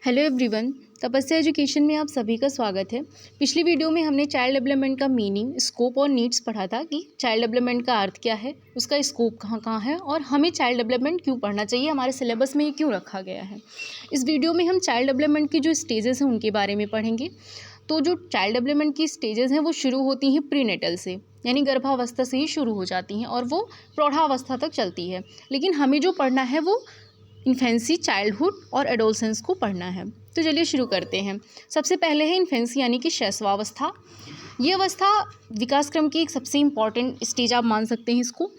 Hello everyone, तपस्या education में आप सभी का स्वागत है। पिछली वीडियो में हमने चाइल्ड डेवलपमेंट का मीनिंग, स्कोप और नीड्स पढ़ा था कि चाइल्ड डेवलपमेंट का अर्थ क्या है, उसका स्कोप कहाँ कहाँ है और हमें चाइल्ड डेवलपमेंट क्यों पढ़ना चाहिए, हमारे सिलेबस में ये क्यों रखा गया है। इस वीडियो में हम चाइल्ड डेवलपमेंट की जो स्टेजेस हैं उनके बारे में पढ़ेंगे। तो जो चाइल्ड डेवलपमेंट की स्टेजेस हैं वो शुरू होती हैं प्रीनेटल से, यानी गर्भावस्था से ही शुरू हो जाती हैं और वो प्रौढ़ावस्था तक चलती है। लेकिन हमें जो पढ़ना है वो इन्फेंसी, चाइल्डहुड और एडोलसेंस को पढ़ना है। तो चलिए शुरू करते हैं। सबसे पहले है इन्फेंसी यानी कि शैशवावस्था। ये अवस्था विकास क्रम की एक सबसे इम्पॉर्टेंट स्टेज आप मान सकते हैं इसको।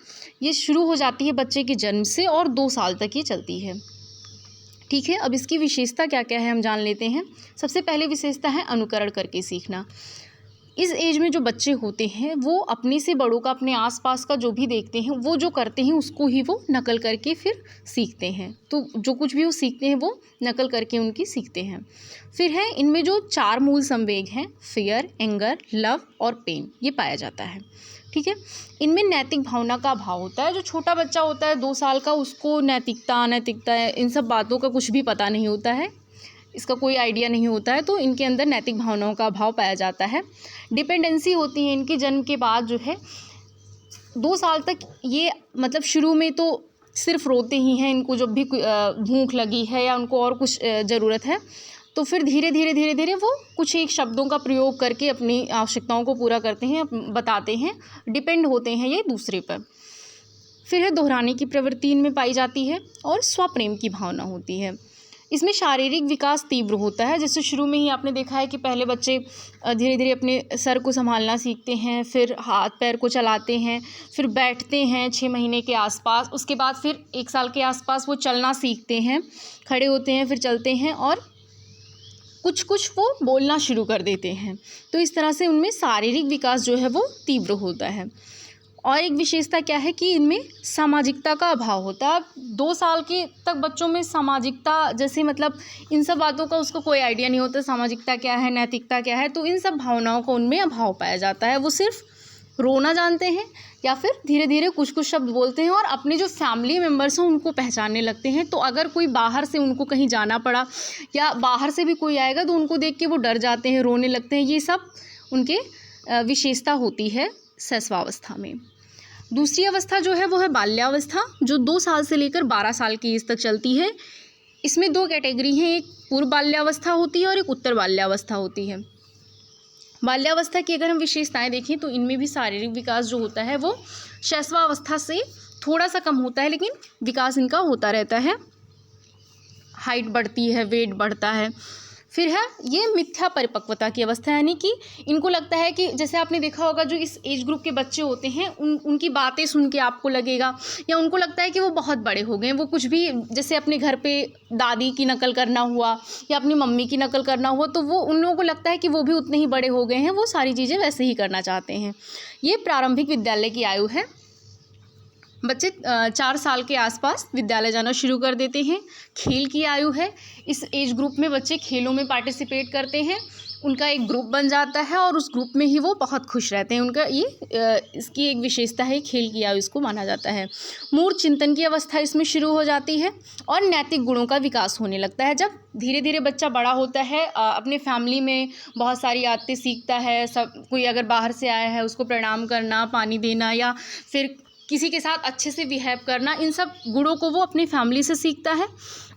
ये शुरू हो जाती है बच्चे के जन्म से और 2 साल तक ये चलती है। ठीक है, अब इसकी विशेषता क्या क्या है हम जान लेते हैं। सबसे पहले विशेषता है अनुकरण करके सीखना। इस एज में जो बच्चे होते हैं वो अपने से बड़ों का, अपने आसपास का जो भी देखते हैं, वो जो करते हैं उसको ही वो नकल करके फिर सीखते हैं। तो जो कुछ भी वो सीखते हैं वो नकल करके उनकी सीखते हैं। फिर है इनमें जो 4 मूल संवेग हैं, फियर, एंगर, लव और पेन, ये पाया जाता है। ठीक है, इनमें नैतिक भावना का अभाव होता है। जो छोटा बच्चा होता है 2 साल का, उसको नैतिकता, अनैतिकता इन सब बातों का कुछ भी पता नहीं होता है, इसका कोई आइडिया नहीं होता है, तो इनके अंदर नैतिक भावनाओं का अभाव पाया जाता है। डिपेंडेंसी होती है इनकी जन्म के बाद जो है 2 साल तक। ये मतलब शुरू में तो सिर्फ रोते ही हैं, इनको जब भी भूख लगी है या उनको और कुछ ज़रूरत है तो फिर धीरे धीरे वो कुछ एक शब्दों का प्रयोग करके अपनी आवश्यकताओं को पूरा करते हैं, बताते हैं, डिपेंड होते हैं ये दूसरे पर। फिर है दोहराने की प्रवृत्ति इनमें पाई जाती है और स्वप्रेम की भावना होती है। इसमें शारीरिक विकास तीव्र होता है। जैसे शुरू में ही आपने देखा है कि पहले बच्चे धीरे धीरे अपने सर को संभालना सीखते हैं, फिर हाथ पैर को चलाते हैं, फिर बैठते हैं 6 महीने के आसपास। उसके बाद फिर 1 साल के आसपास वो चलना सीखते हैं, खड़े होते हैं, फिर चलते हैं और कुछ कुछ वो बोलना शुरू कर देते हैं। तो इस तरह से उनमें शारीरिक विकास जो है वो तीव्र होता है। और एक विशेषता क्या है कि इनमें सामाजिकता का अभाव होता है। 2 साल के तक बच्चों में सामाजिकता, जैसे मतलब इन सब बातों का उसको कोई आइडिया नहीं होता, सामाजिकता क्या है, नैतिकता क्या है, तो इन सब भावनाओं का उनमें अभाव पाया जाता है। वो सिर्फ रोना जानते हैं या फिर धीरे धीरे कुछ कुछ शब्द बोलते हैं और अपने जो फैमिली मेम्बर्स हैं उनको पहचानने लगते हैं। तो अगर कोई बाहर से उनको कहीं जाना पड़ा या बाहर से भी कोई आएगा तो उनको देख के वो डर जाते हैं, रोने लगते हैं। ये सब उनके विशेषता होती है शैशवावस्था में। दूसरी अवस्था जो है वो है बाल्यावस्था, जो 2 साल से लेकर 12 साल की एज तक चलती है। इसमें 2 कैटेगरी हैं, एक पूर्व बाल्यावस्था होती है और एक उत्तर बाल्यावस्था होती है। बाल्यावस्था की अगर हम विशेषताएं देखें तो इनमें भी शारीरिक विकास जो होता है वो शैशवावस्था से थोड़ा सा कम होता है, लेकिन विकास इनका होता रहता है। हाइट बढ़ती है, वेट बढ़ता है। फिर है ये मिथ्या परिपक्वता की अवस्था, यानी कि इनको लगता है कि, जैसे आपने देखा होगा जो इस एज ग्रुप के बच्चे होते हैं उनकी बातें सुन के आपको लगेगा या उनको लगता है कि वो बहुत बड़े हो गए हैं। वो कुछ भी, जैसे अपने घर पे दादी की नकल करना हुआ या अपनी मम्मी की नकल करना हुआ, तो वो उन लोगों को लगता है कि वो भी उतने ही बड़े हो गए हैं, वो सारी चीज़ें वैसे ही करना चाहते हैं। ये प्रारंभिक विद्यालय की आयु है। बच्चे 4 साल के आसपास विद्यालय जाना शुरू कर देते हैं। खेल की आयु है। इस एज ग्रुप में बच्चे खेलों में पार्टिसिपेट करते हैं, उनका एक ग्रुप बन जाता है और उस ग्रुप में ही वो बहुत खुश रहते हैं। उनका ये इसकी एक विशेषता है, खेल की आयु इसको माना जाता है। मूर्त चिंतन की अवस्था इसमें शुरू हो जाती है और नैतिक गुणों का विकास होने लगता है। जब धीरे धीरे बच्चा बड़ा होता है, अपने फैमिली में बहुत सारी आदतें सीखता है। सब कोई अगर बाहर से आया है उसको प्रणाम करना, पानी देना या फिर किसी के साथ अच्छे से बिहेव करना, इन सब गुणों को वो अपनी फैमिली से सीखता है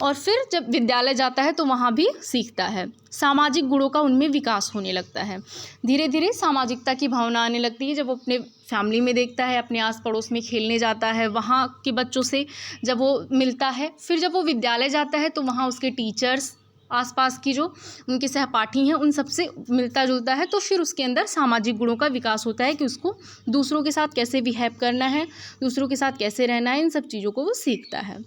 और फिर जब विद्यालय जाता है तो वहाँ भी सीखता है। सामाजिक गुणों का उनमें विकास होने लगता है। धीरे धीरे सामाजिकता की भावना आने लगती है जब वो अपने फैमिली में देखता है, अपने आस पड़ोस में खेलने जाता है, वहाँ के बच्चों से जब वो मिलता है। फिर जब वो विद्यालय जाता है तो वहाँ उसके टीचर्स, आसपास की जो उनके सहपाठी हैं, उन सबसे मिलता जुलता है। तो फिर उसके अंदर सामाजिक गुणों का विकास होता है कि उसको दूसरों के साथ कैसे बिहेव करना है, दूसरों के साथ कैसे रहना है, इन सब चीज़ों को वो सीखता है।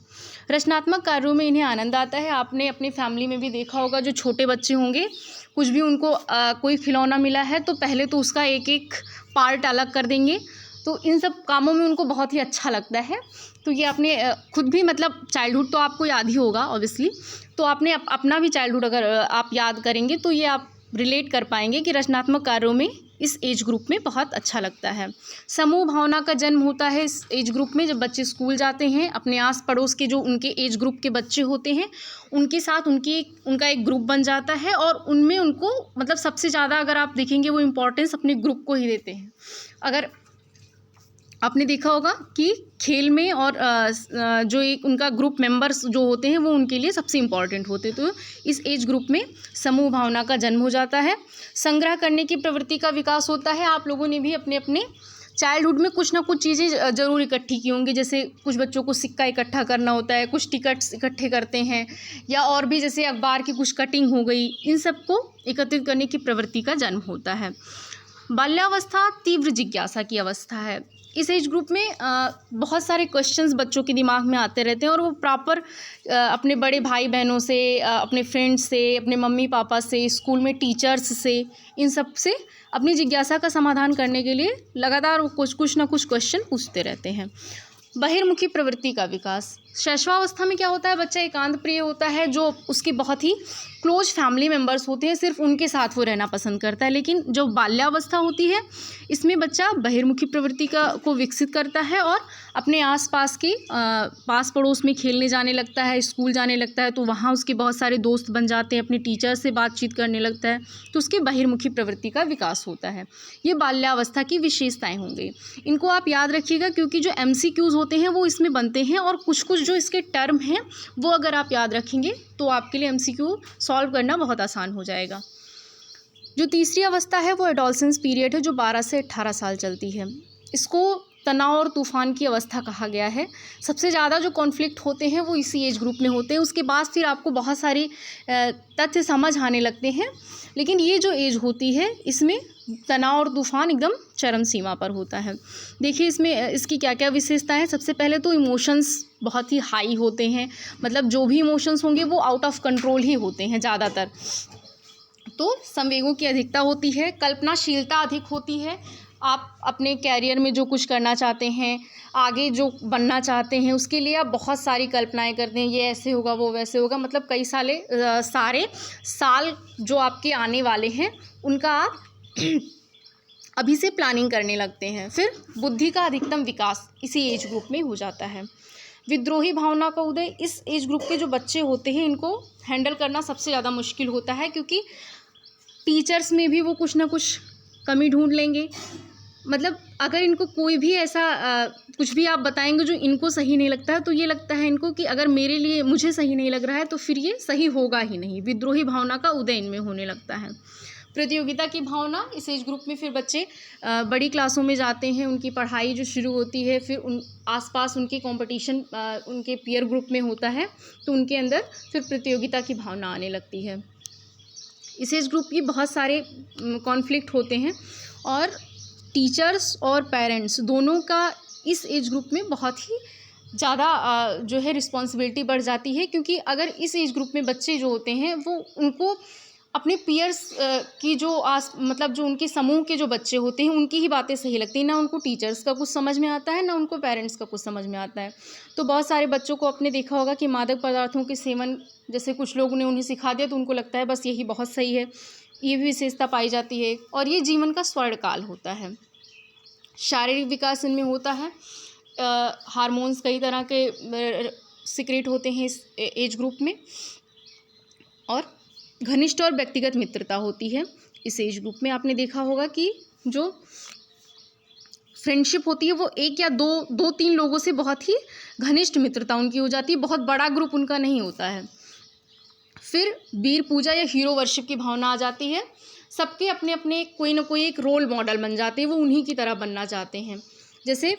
रचनात्मक कार्यों में इन्हें आनंद आता है। आपने अपनी फैमिली में भी देखा होगा, जो छोटे बच्चे होंगे, कुछ भी उनको कोई खिलौना मिला है तो पहले तो उसका एक एक पार्ट अलग कर देंगे। तो इन सब कामों में उनको बहुत ही अच्छा लगता है। तो ये आपने खुद भी, मतलब चाइल्डहुड तो आपको याद ही होगा ऑब्वियसली, तो आपने अपना भी चाइल्डहुड अगर आप याद करेंगे तो ये आप रिलेट कर पाएंगे कि रचनात्मक कार्यों में इस एज ग्रुप में बहुत अच्छा लगता है। समूह भावना का जन्म होता है इस एज ग्रुप में। जब बच्चे स्कूल जाते हैं, अपने आस पड़ोस के जो उनके एज ग्रुप के बच्चे होते हैं उनके साथ उनका एक ग्रुप बन जाता है और उनमें उनको मतलब सबसे ज़्यादा अगर आप देखेंगे वो इम्पोर्टेंस अपने ग्रुप को ही देते हैं। अगर आपने देखा होगा कि खेल में और जो एक उनका ग्रुप मेंबर्स जो होते हैं वो उनके लिए सबसे इम्पॉर्टेंट होते हैं। तो इस एज ग्रुप में समूह भावना का जन्म हो जाता है। संग्रह करने की प्रवृत्ति का विकास होता है। आप लोगों ने भी अपने अपने चाइल्डहुड में कुछ ना कुछ चीज़ें ज़रूर इकट्ठी की होंगी। जैसे कुछ बच्चों को सिक्का इकट्ठा करना होता है, कुछ टिकट्स इकट्ठे करते हैं, या और भी जैसे अखबार की कुछ कटिंग हो गई, इन सबको एकत्रित करने की प्रवृत्ति का जन्म होता है। बाल्यावस्था तीव्र जिज्ञासा की अवस्था है। इस एज ग्रुप में बहुत सारे क्वेश्चंस बच्चों के दिमाग में आते रहते हैं और वो प्रॉपर अपने बड़े भाई बहनों से, अपने फ्रेंड्स से, अपने मम्मी पापा से, स्कूल में टीचर्स से, इन सब से अपनी जिज्ञासा का समाधान करने के लिए लगातार वो कुछ ना कुछ क्वेश्चन पूछते रहते हैं। बहिर्मुखी प्रवृत्ति का विकास। शैशवावस्था में क्या होता है, बच्चा एकांत प्रिय होता है, जो उसके बहुत ही क्लोज फैमिली मेम्बर्स होते हैं, सिर्फ उनके साथ वो रहना पसंद करता है। लेकिन जो बाल्यावस्था होती है इसमें बच्चा बहिर्मुखी प्रवृत्ति को विकसित करता है और अपने आसपास के पास पड़ोस में खेलने जाने लगता है, स्कूल जाने लगता है, तो वहाँ उसके बहुत सारे दोस्त बन जाते हैं, अपने टीचर से बातचीत करने लगता है, तो उसके बहिर्मुखी प्रवृत्ति का विकास होता है। ये बाल्यावस्था की विशेषताएं होंगी। इनको आप याद रखिएगा क्योंकि जो MCQs होते हैं वो इसमें बनते हैं और कुछ कुछ जो इसके टर्म हैं वो अगर आप याद रखेंगे तो आपके लिए MCQ सॉल्व करना बहुत आसान हो जाएगा। जो तीसरी अवस्था है वो एडोलसेंस पीरियड है, जो 12 से 18 साल चलती है। इसको तनाव और तूफान की अवस्था कहा गया है। सबसे ज़्यादा जो कॉन्फ्लिक्ट होते हैं वो इसी एज ग्रुप में होते हैं। उसके बाद फिर आपको बहुत सारे तथ्य समझ आने लगते हैं, लेकिन ये जो एज होती है इसमें तनाव और तूफान एकदम चरम सीमा पर होता है। देखिए इसमें इसकी क्या क्या विशेषताएं हैं। सबसे पहले तो इमोशंस बहुत ही हाई होते हैं, मतलब जो भी इमोशंस होंगे वो आउट ऑफ कंट्रोल ही होते हैं ज़्यादातर। तो संवेगों की अधिकता होती है, कल्पनाशीलता अधिक होती है। आप अपने कैरियर में जो कुछ करना चाहते हैं, आगे जो बनना चाहते हैं, उसके लिए आप बहुत सारी कल्पनाएं करते हैं, ये ऐसे होगा वो वैसे होगा, मतलब कई सारे साल जो आपके आने वाले हैं उनका आप अभी से प्लानिंग करने लगते हैं। फिर बुद्धि का अधिकतम विकास इसी एज ग्रुप में हो जाता है। विद्रोही भावना का उदय। इस एज ग्रुप के जो बच्चे होते हैं इनको हैंडल करना सबसे ज़्यादा मुश्किल होता है, क्योंकि टीचर्स में भी वो कुछ ना कुछ कमी ढूंढ लेंगे। मतलब अगर इनको कोई भी ऐसा कुछ भी आप बताएंगे जो इनको सही नहीं लगता है, तो ये लगता है इनको कि अगर मुझे सही नहीं लग रहा है तो फिर ये सही होगा ही नहीं। विद्रोही भावना का उदय इनमें होने लगता है। प्रतियोगिता की भावना। इस एज ग्रुप में फिर बच्चे बड़ी क्लासों में जाते हैं, उनकी पढ़ाई जो शुरू होती है, फिर आसपास उनके कंपटीशन उनके पीयर ग्रुप में होता है, तो उनके अंदर फिर प्रतियोगिता की भावना आने लगती है। इस एज ग्रुप की बहुत सारे कॉन्फ्लिक्ट होते हैं और टीचर्स और पेरेंट्स दोनों का इस एज ग्रुप में बहुत ही ज़्यादा जो है रिस्पॉन्सिबिलिटी बढ़ जाती है, क्योंकि अगर इस एज ग्रुप में बच्चे जो होते हैं वो उनको अपने पीयर्स की जो मतलब जो उनके समूह के जो बच्चे होते हैं उनकी ही बातें सही लगती हैं, ना उनको टीचर्स का कुछ समझ में आता है ना उनको पेरेंट्स का कुछ समझ में आता है। तो बहुत सारे बच्चों को आपने देखा होगा कि मादक पदार्थों के सेवन जैसे कुछ लोगों ने उन्हें सिखा दिया तो उनको लगता है बस यही बहुत सही है, ये भी विशेषता पाई जाती है। और ये जीवन का स्वर्णकाल होता है। शारीरिक विकास इनमें होता है। हार्मोन्स कई तरह के सिक्रेट होते हैं इस एज ग्रुप में, और घनिष्ठ और व्यक्तिगत मित्रता होती है इस एज ग्रुप में। आपने देखा होगा कि जो फ्रेंडशिप होती है वो एक या दो तीन लोगों से बहुत ही घनिष्ठ मित्रता उनकी हो जाती है, बहुत बड़ा ग्रुप उनका नहीं होता है। फिर वीर पूजा या हीरो वर्शिप की भावना आ जाती है। सबके अपने अपने कोई ना कोई एक रोल मॉडल बन जाते हैं, वो उन्हीं की तरह बनना चाहते हैं। जैसे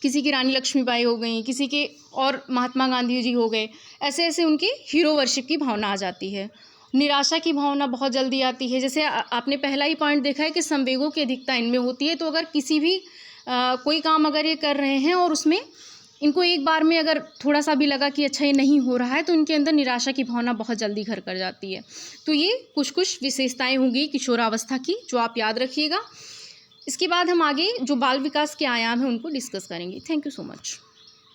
किसी की रानी लक्ष्मीबाई हो गई, किसी के और महात्मा गांधी जी हो गए, ऐसे ऐसे उनकी हीरो वर्शिप की भावना आ जाती है। निराशा की भावना बहुत जल्दी आती है। जैसे आपने पहला ही पॉइंट देखा है कि संवेगों की अधिकता इनमें होती है, तो अगर किसी भी कोई काम अगर ये कर रहे हैं और उसमें इनको एक बार में अगर थोड़ा सा भी लगा कि अच्छा ये नहीं हो रहा है, तो इनके अंदर निराशा की भावना बहुत जल्दी घर कर जाती है। तो ये कुछ विशेषताएं होंगी किशोरावस्था की जो आप याद रखिएगा। इसके बाद हम आगे जो बाल विकास के आयाम हैं उनको डिस्कस करेंगे। Thank you so much.